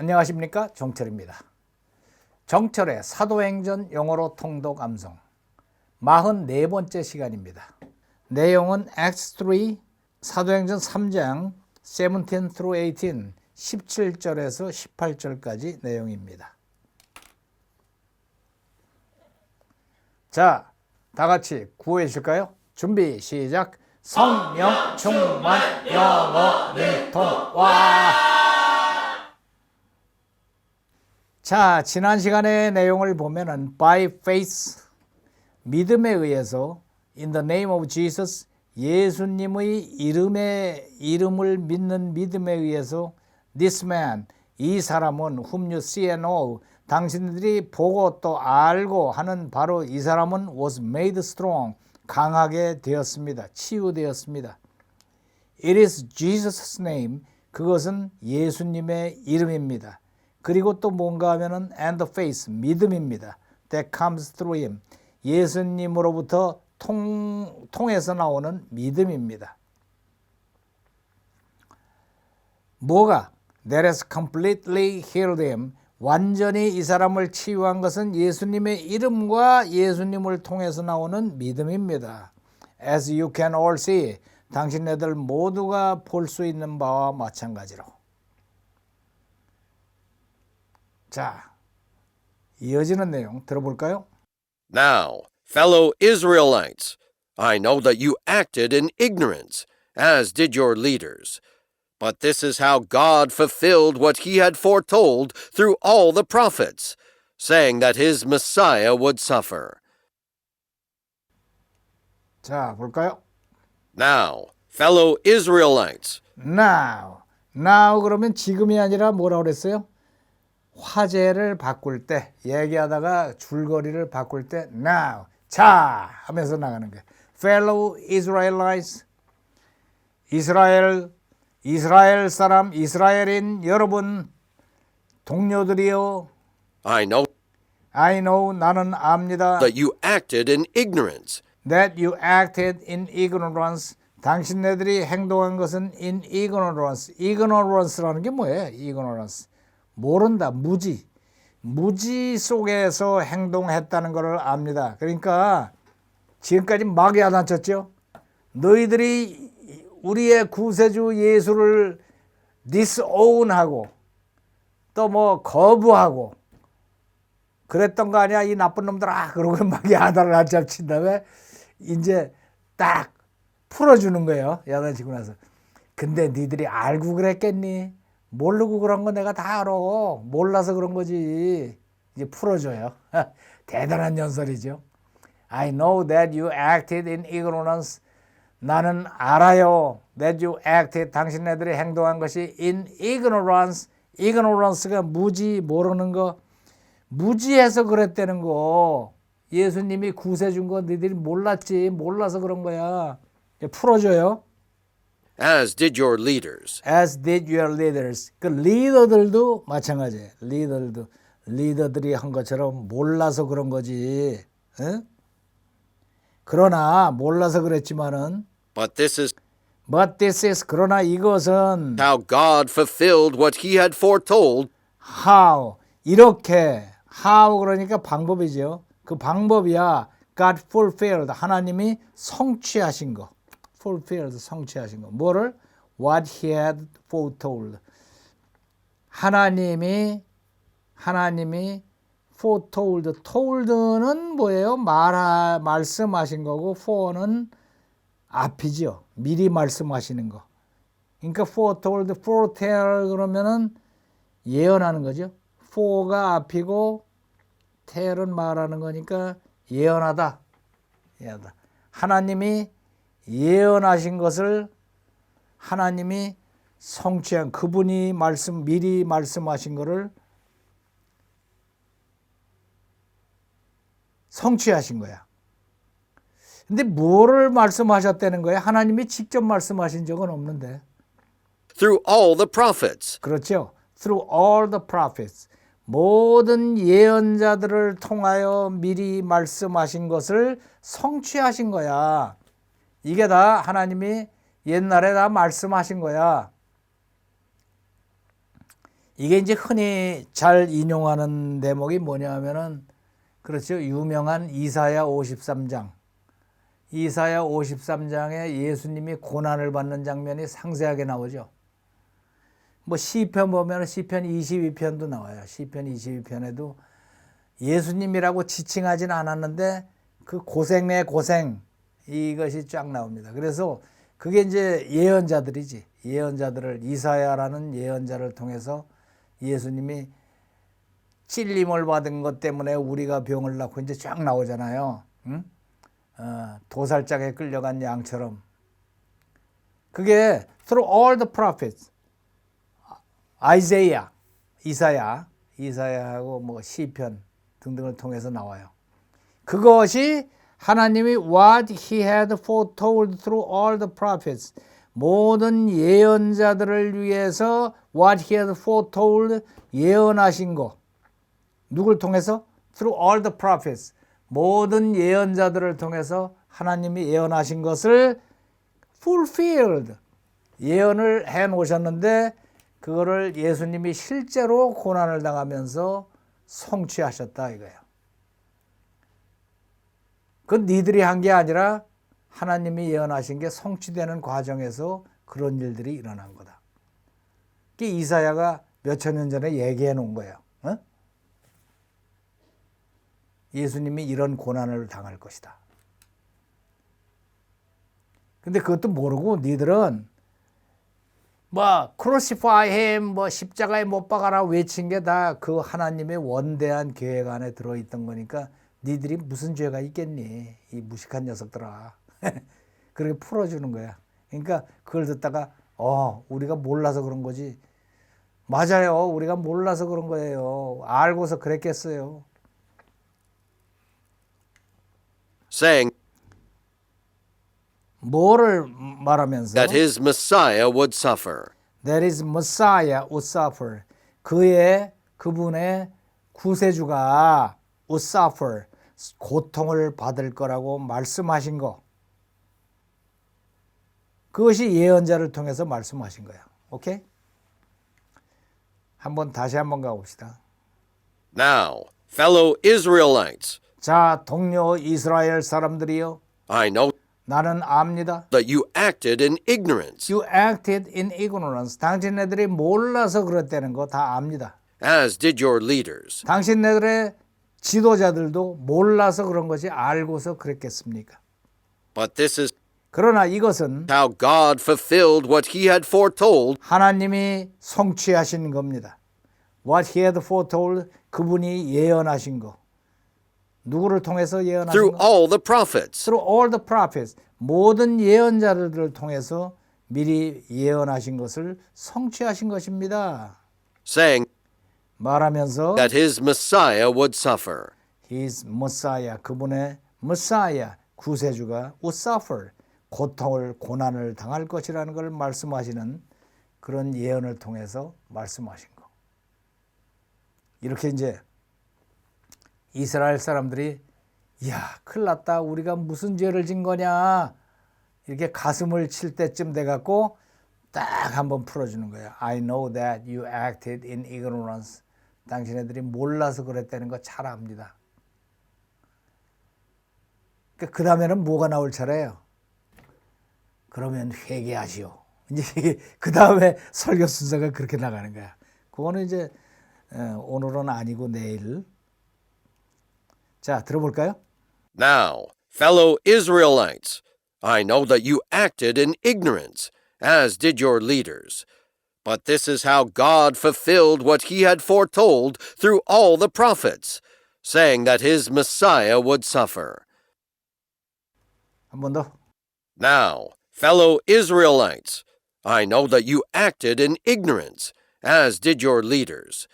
안녕하십니까, 정철입니다. 정철의 사도행전 영어로 통독 암송 44번째 시간입니다. 내용은 Acts 3 사도행전 3장 17 through 18 17절에서 18절까지 내용입니다. 자, 다 같이 구호해 주실까요? 준비 시작. 성령 충만 영어 능통와. 자, 지난 시간의 내용을 보면은 by faith 믿음에 의해서 in the name of Jesus 예수님의 이름을 믿는 믿음에 의해서 this man 이 사람은 whom you see and know 당신들이 보고 또 알고 하는 바로 이 사람은 was made strong 강하게 되었습니다. 치유되었습니다. It is Jesus' name 그것은 예수님의 이름입니다. 그리고 또 뭔가 하면은 and the faith 믿음입니다. That comes through him 예수님으로부터 통해서 나오는 믿음입니다. 뭐가? That has completely healed him 완전히 이 사람을 치유한 것은 예수님의 이름과 예수님을 통해서 나오는 믿음입니다. As you can all see 당신네들 모두가 볼 수 있는 바와 마찬가지로. 자, 이어지는 내용 들어볼까요? Now, fellow Israelites, I know that you acted in ignorance, as did your leaders. But this is how God fulfilled what he had foretold through all the prophets, saying that his Messiah would suffer. 자, 볼까요? Now, fellow Israelites, Now 그러면 지금이 아니라 뭐라고 그랬어요? 화제를 바꿀 때, 얘기하다가 줄거리를 바꿀 때 now, 자 하면서 나가는 거예요. Fellow Israelites, 이스라엘 사람, 이스라엘인 여러분, 동료들이요. I know 나는 압니다. that you acted in ignorance. That you acted in ignorance. 당신네들이 행동한 것은 in ignorance. ignorance라는 게 뭐예요? ignorance. 모른다, 무지 속에서 행동했다는 것을 압니다. 그러니까 지금까지 막 야단쳤죠. 너희들이 우리의 구세주 예수를 disown하고 또 뭐 거부하고 그랬던 거 아니야 이 나쁜 놈들아. 그러고 막 야단을 안 잡친 다음에 이제 딱 풀어주는 거예요. 야단치고 나서. 근데 니들이 알고 그랬겠니? 모르고 그런 거 내가 다 알아. 몰라서 그런 거지. 이제 풀어줘요. 대단한 연설이죠. I know that you acted in ignorance. 나는 알아요. That you acted. 당신네들이 행동한 것이 in ignorance. ignorance가 무지, 모르는 거. 무지해서 그랬다는 거. 예수님이 구세 준 거 너희들이 몰랐지. 몰라서 그런 거야. 풀어줘요. As did your leaders. As did your leaders. 그 리더들도 마찬가지예요. 리더들이 한 것처럼 몰라서 그런 거지. 응? 그러나 몰라서 그랬지만은 But this is 그러나 이것은 how God fulfilled what he had foretold. how 이렇게 how 그러니까 방법이죠. 그 방법이야. God fulfilled 하나님이 성취하신 거. fulfilled 성취하신 거. 뭐를? What he had foretold. 하나님이 foretold. told는 뭐예요? 말씀하신 거고 for는 앞이죠. 미리 말씀하시는 거. 그러니까 foretold, foretell 그러면은 예언하는 거죠. for가 앞이고 tell은 말하는 거니까 예언하다. 하나님이 예언하신 것을 하나님이 성취한 그분이 미리 말씀하신 것을 성취하신 거야. 근데 뭐를 말씀하셨다는 거야? 하나님이 직접 말씀하신 적은 없는데. Through all the prophets. 그렇죠. Through all the prophets. 모든 예언자들을 통하여 미리 말씀하신 것을 성취하신 거야. 이게 다 하나님이 옛날에 다 말씀하신 거야. 이게 이제 흔히 잘 인용하는 대목이 뭐냐면은 그렇죠. 유명한 이사야 53장. 이사야 53장에 예수님이 고난을 받는 장면이 상세하게 나오죠. 뭐 시편 보면 시편 22편도 나와요. 시편 22편에도 예수님이라고 지칭하진 않았는데 그 고생 내 고생 이것이 쫙 나옵니다. 그래서 그게 이제 예언자들이지. 예언자들을 이사야라는 예언자를 통해서 예수님이 찔림을 받은 것 때문에 우리가 병을 낳고 이제 쫙 나오잖아요. 응? 도살장에 끌려간 양처럼. 그게 through all the prophets. 아이제야, 이사야하고 뭐 시편 등등을 통해서 나와요. 그것이 하나님이 what he had foretold through all the prophets. 모든 예언자들을 위해서 what he had foretold 예언하신 거. 누굴 통해서? Through all the prophets. 모든 예언자들을 통해서 하나님이 예언하신 것을 fulfilled. 예언을 해 놓으셨는데 그거를 예수님이 실제로 고난을 당하면서 성취하셨다 이거예요. 그건 니들이 한 게 아니라 하나님이 예언하신 게 성취되는 과정에서 그런 일들이 일어난 거다. 그게 이사야가 몇천 년 전에 얘기해 놓은 거예요. 어? 예수님이 이런 고난을 당할 것이다. 근데 그것도 모르고 니들은 뭐 crucify him 뭐 십자가에 못 박아라 외친 게 다 그 하나님의 원대한 계획 안에 들어있던 거니까 니들이 무슨 죄가 있겠니? 이 무식한 녀석들아. 그렇게 풀어주는 거야. 그러니까 그걸 듣다가 우리가 몰라서 그런 거지. 맞아요. 우리가 몰라서 그런 거예요. 알고서 그랬겠어요. saying 뭐를 말하면서 that his Messiah would suffer. That is Messiah would suffer. 그분의 구세주가 would suffer. 고통을 받을 거라고 말씀하신 거. 그것이 예언자를 통해서 말씀하신 거야. 오케이? 다시 한번 가봅시다. Now, fellow Israelites, 자, 동료 이스라엘 사람들이여, I know 나는 압니다. that you acted in ignorance, You acted in ignorance. 당신네들이 몰라서 그랬다는 거 다 압니다. as did your leaders. 당신네들의 지도자들도 몰라서 그런 것이 알고서 그랬겠습니까? But this is 그러나 이것은 how God fulfilled what he had foretold 하나님이 성취하신 겁니다. What he had foretold, 그분이 예언하신 거. 누구를 통해서 예언하신 through 거? all the prophets, Through all the prophets. 모든 예언자들을 통해서 미리 예언하신 것을 성취하신 것입니다. saying 말하면서 that his Messiah would suffer. His Messiah, 그분의 Messiah, 구세주가 would suffer, 고난을 당할 것이라는 걸 말씀하시는 그런 예언을 통해서 말씀하신 거. 이렇게 이제 이스라엘 사람들이 큰일 났다. 우리가 무슨 죄를 진 거냐. 이렇게 가슴을 칠 때쯤 돼갖고 딱 한번 풀어주는 거예요. I know that you acted in ignorance. 당신네들이 몰라서 그랬다는 거 잘 압니다. 그 다음에는 뭐가 나올 차례예요? 그러면 회개하시오. 이제 그 다음에 설교 순서가 그렇게 나가는 거야. 그거는 이제 오늘은 아니고 내일. 자, 들어볼까요? Now, fellow Israelites, I know that you acted in ignorance, as did your leaders. But this is how God fulfilled what he had foretold through all the prophets, saying that his Messiah would suffer. 한 번 더. Now, fellow Israelites, I know that you acted in ignorance, as did your leaders.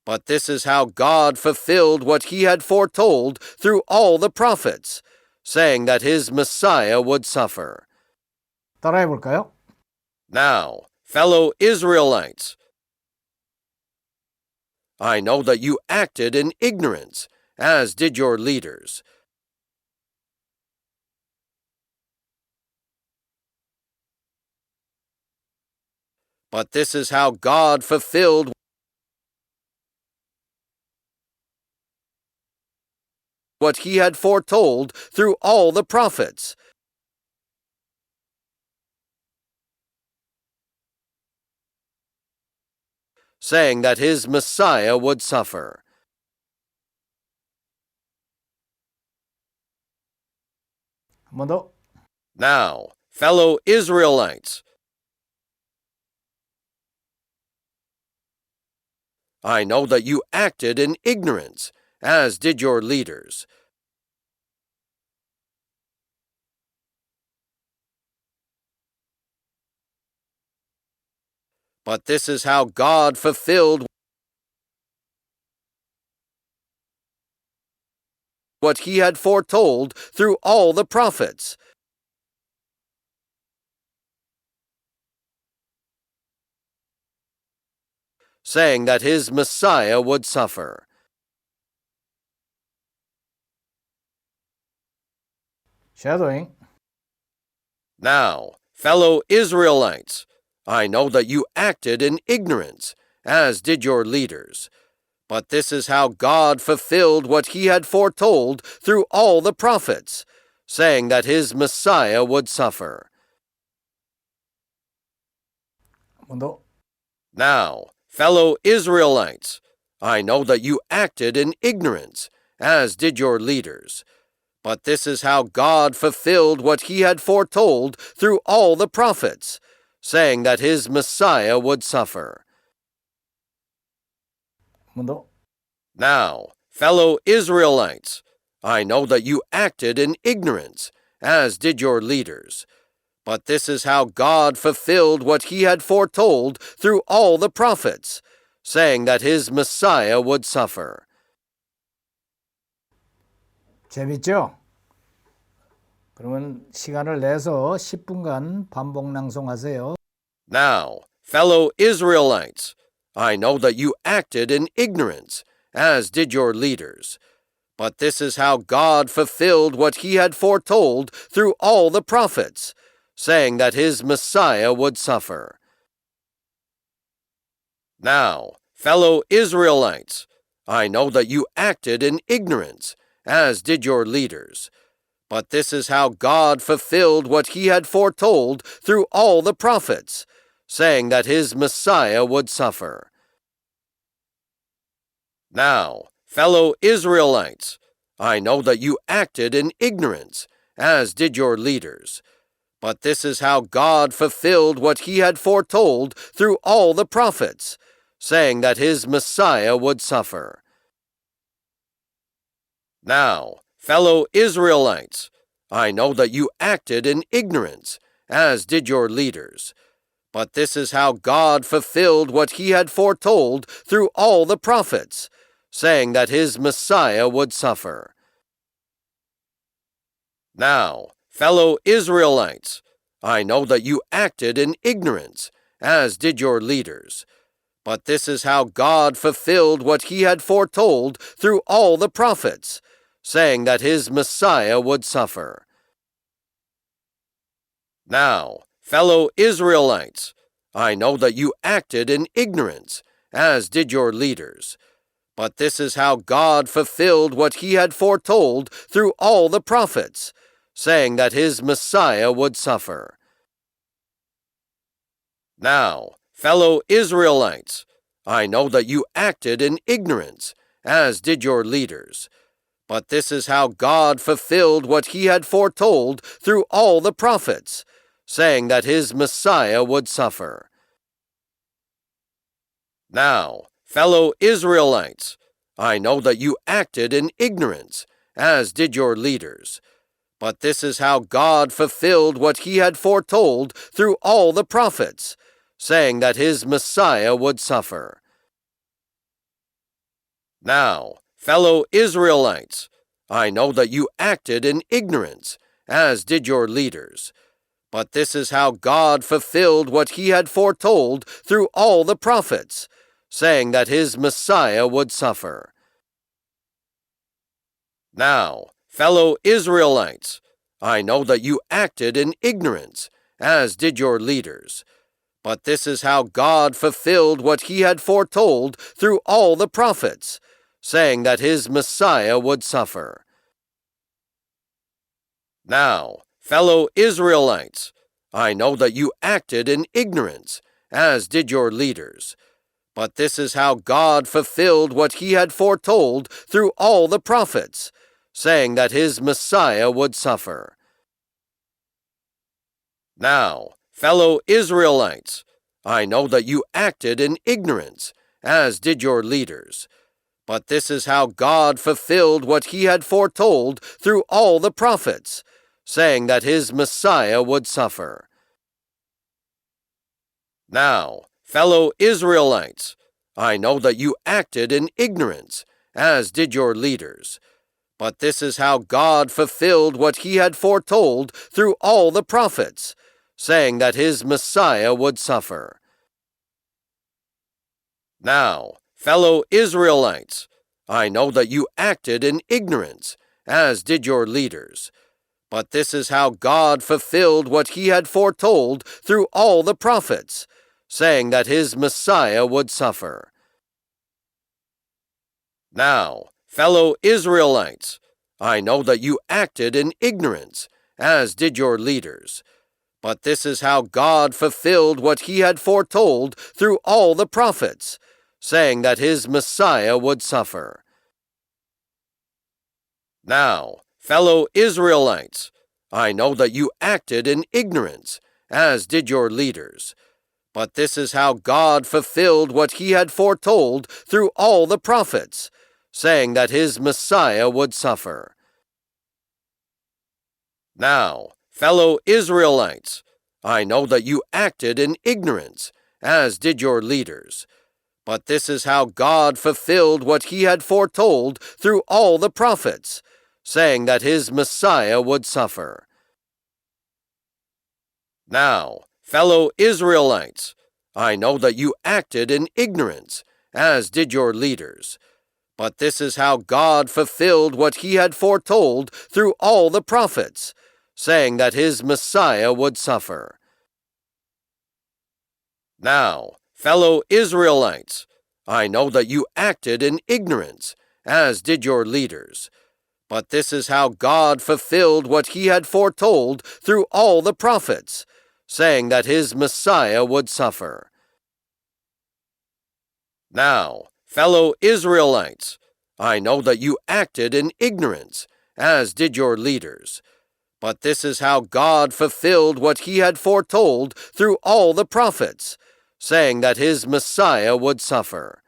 But this is how God fulfilled what he had foretold through all the prophets, saying that his Messiah would suffer. 따라해 볼까요? Now, fellow Israelites, I know that you acted in ignorance, as did your leaders. But this is how God fulfilled what he had foretold through all the prophets, saying that his Messiah would suffer. 한 번 더. Now, fellow Israelites, I know that you acted in ignorance, as did your leaders. But this is how God fulfilled what he had foretold through all the prophets, saying that his Messiah would suffer. shadowing. Now, fellow Israelites, I know that you acted in ignorance, as did your leaders. But this is how God fulfilled what he had foretold through all the prophets, saying that his Messiah would suffer. 한 번 더. Now, fellow Israelites, I know that you acted in ignorance, as did your leaders. But this is how God fulfilled what he had foretold through all the prophets, saying that his Messiah would suffer. 한 번 더. Now, fellow Israelites, I know that you acted in ignorance, as did your leaders. But this is how God fulfilled what he had foretold through all the prophets, saying that his Messiah would suffer. 재밌죠? 그러면 시간을 내서 10분간 반복 낭송하세요. Now, fellow Israelites, I know that you acted in ignorance, as did your leaders. But this is how God fulfilled what he had foretold through all the prophets, saying that his Messiah would suffer. Now, fellow Israelites, I know that you acted in ignorance, as did your leaders. But this is how God fulfilled what he had foretold through all the prophets, saying that his Messiah would suffer. Now, fellow Israelites, I know that you acted in ignorance, as did your leaders. But this is how God fulfilled what he had foretold through all the prophets, saying that his Messiah would suffer. Now, fellow Israelites, I know that you acted in ignorance, as did your leaders. But this is how God fulfilled what he had foretold through all the prophets, saying that his Messiah would suffer. Now, fellow Israelites, I know that you acted in ignorance, as did your leaders. But this is how God fulfilled what he had foretold through all the prophets, saying that his Messiah would suffer. Now, fellow Israelites, I know that you acted in ignorance, as did your leaders. But this is how God fulfilled what he had foretold through all the prophets, saying that his Messiah would suffer. Now, fellow Israelites, I know that you acted in ignorance, as did your leaders. But this is how God fulfilled what he had foretold through all the prophets, saying that his Messiah would suffer. Now, fellow Israelites, I know that you acted in ignorance, as did your leaders. But this is how God fulfilled what he had foretold through all the prophets, saying that his Messiah would suffer. Now, fellow Israelites, I know that you acted in ignorance, as did your leaders. But this is how God fulfilled what he had foretold through all the prophets, saying that his Messiah would suffer. Now, fellow Israelites, I know that you acted in ignorance, as did your leaders. But this is how God fulfilled what he had foretold through all the prophets, saying that his Messiah would suffer. Now, fellow Israelites, I know that you acted in ignorance, as did your leaders. But this is how God fulfilled what he had foretold through all the prophets, saying that his Messiah would suffer. Now, fellow Israelites, I know that you acted in ignorance, as did your leaders. But this is how God fulfilled what he had foretold through all the prophets, saying that his Messiah would suffer. Now, fellow Israelites, I know that you acted in ignorance, as did your leaders. But this is how God fulfilled what he had foretold through all the prophets, saying that his Messiah would suffer. Now, fellow Israelites, I know that you acted in ignorance, as did your leaders. But this is how God fulfilled what he had foretold through all the prophets, saying that his Messiah would suffer. Now, fellow Israelites, I know that you acted in ignorance, as did your leaders. But this is how God fulfilled what he had foretold through all the prophets, saying that his Messiah would suffer. Now, fellow Israelites, I know that you acted in ignorance, as did your leaders. But this is how God fulfilled what he had foretold through all the prophets, saying that his Messiah would suffer. Now, fellow Israelites, I know that you acted in ignorance, as did your leaders. But this is how God fulfilled what he had foretold through all the prophets, saying that his Messiah would suffer. Now, fellow Israelites, I know that you acted in ignorance, as did your leaders. But this is how God fulfilled what he had foretold through all the prophets, saying that his Messiah would suffer. Now, fellow Israelites, I know that you acted in ignorance, as did your leaders. But this is how God fulfilled what he had foretold through all the prophets, saying that his Messiah would suffer. Now, fellow Israelites, I know that you acted in ignorance, as did your leaders. But this is how God fulfilled what he had foretold through all the prophets, saying that his Messiah would suffer.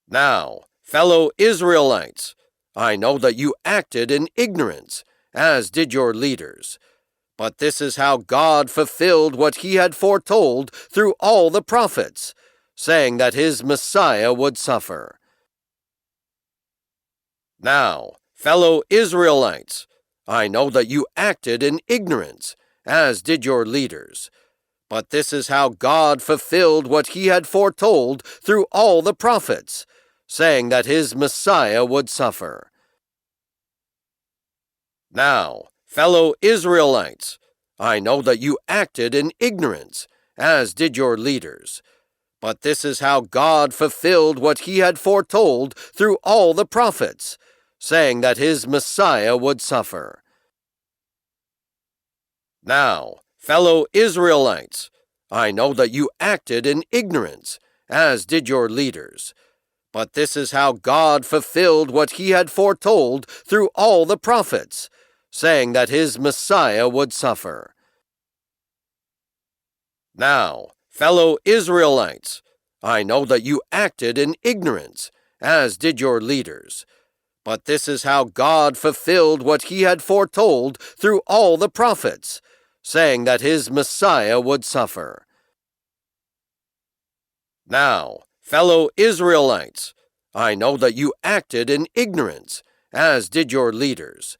Now, fellow Israelites, I know that you acted in ignorance, as did your leaders. But this is how God fulfilled what he had foretold through all the prophets, saying that his Messiah would suffer. Now, fellow Israelites, I know that you acted in ignorance, as did your leaders. But this is how God fulfilled what he had foretold through all the prophets, saying that his Messiah would suffer. Now, fellow Israelites, I know that you acted in ignorance, as did your leaders. But this is how God fulfilled what he had foretold through all the prophets, saying that his Messiah would suffer. Now, fellow Israelites, I know that you acted in ignorance, as did your leaders. But this is how God fulfilled what he had foretold through all the prophets, saying that his Messiah would suffer. Now, fellow Israelites, I know that you acted in ignorance, as did your leaders. But this is how God fulfilled what he had foretold through all the prophets, saying that his Messiah would suffer. Now, fellow Israelites, I know that you acted in ignorance, as did your leaders.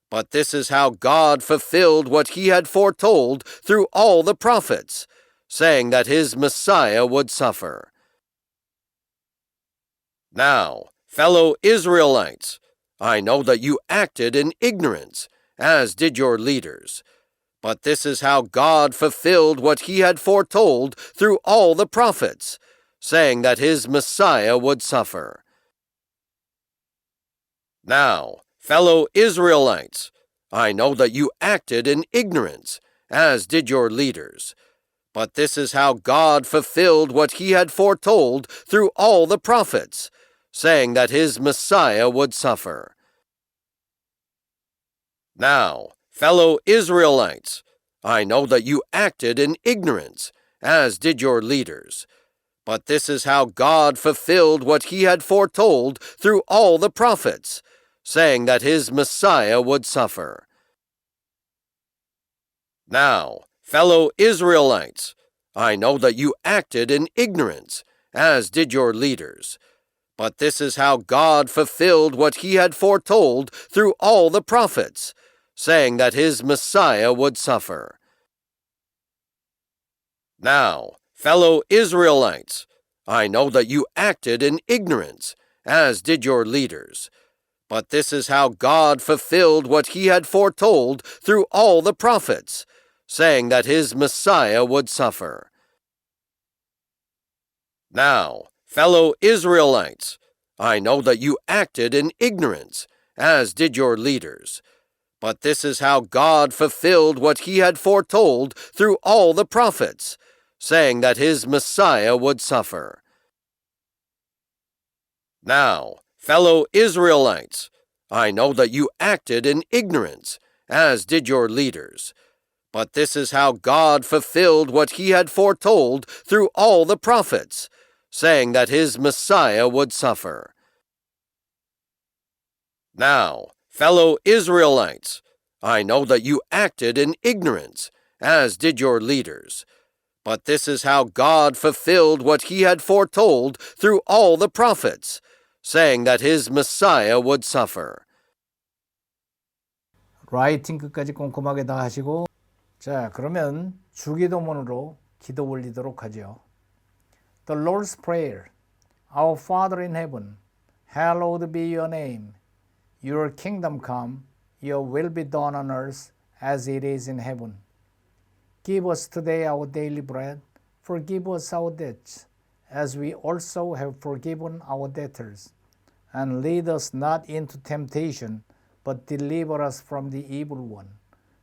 But this is how God fulfilled what he had foretold through all the prophets, saying that his Messiah would suffer. Now, fellow Israelites, I know that you acted in ignorance, as did your leaders. But this is how God fulfilled what he had foretold through all the prophets, saying that his Messiah would suffer. Now, fellow Israelites, I know that you acted in ignorance, as did your leaders. But this is how God fulfilled what he had foretold through all the prophets, saying that his Messiah would suffer. Now, fellow Israelites, I know that you acted in ignorance, as did your leaders. But this is how God fulfilled what he had foretold through all the prophets, saying that his Messiah would suffer. Now, fellow Israelites, I know that you acted in ignorance, as did your leaders. But this is how God fulfilled what he had foretold through all the prophets, saying that his Messiah would suffer. Now, fellow Israelites, I know that you acted in ignorance, as did your leaders. But this is how God fulfilled what he had foretold through all the prophets, saying that his Messiah would suffer. Now, fellow Israelites, I know that you acted in ignorance, as did your leaders. But this is how God fulfilled what he had foretold through all the prophets, saying that his Messiah would suffer. Now, fellow Israelites, I know that you acted in ignorance, as did your leaders. But this is how God fulfilled what he had foretold through all the prophets, saying that his Messiah would suffer. Now, fellow Israelites, I know that you acted in ignorance, as did your leaders. But this is how God fulfilled what he had foretold through all the prophets, saying that his Messiah would suffer. 라이팅 끝까지 꼼꼼하게 다 하시고, 자, 그러면 주기도문으로 기도 올리도록 하죠. The Lord's Prayer. Our Father in heaven, hallowed be your name. Your kingdom come, your will be done on earth as it is in heaven. Give us today our daily bread. Forgive us our debts, as we also have forgiven our debtors. And lead us not into temptation, but deliver us from the evil one.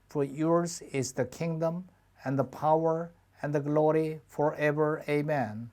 For yours is the kingdom, and the power, and the glory forever. Amen.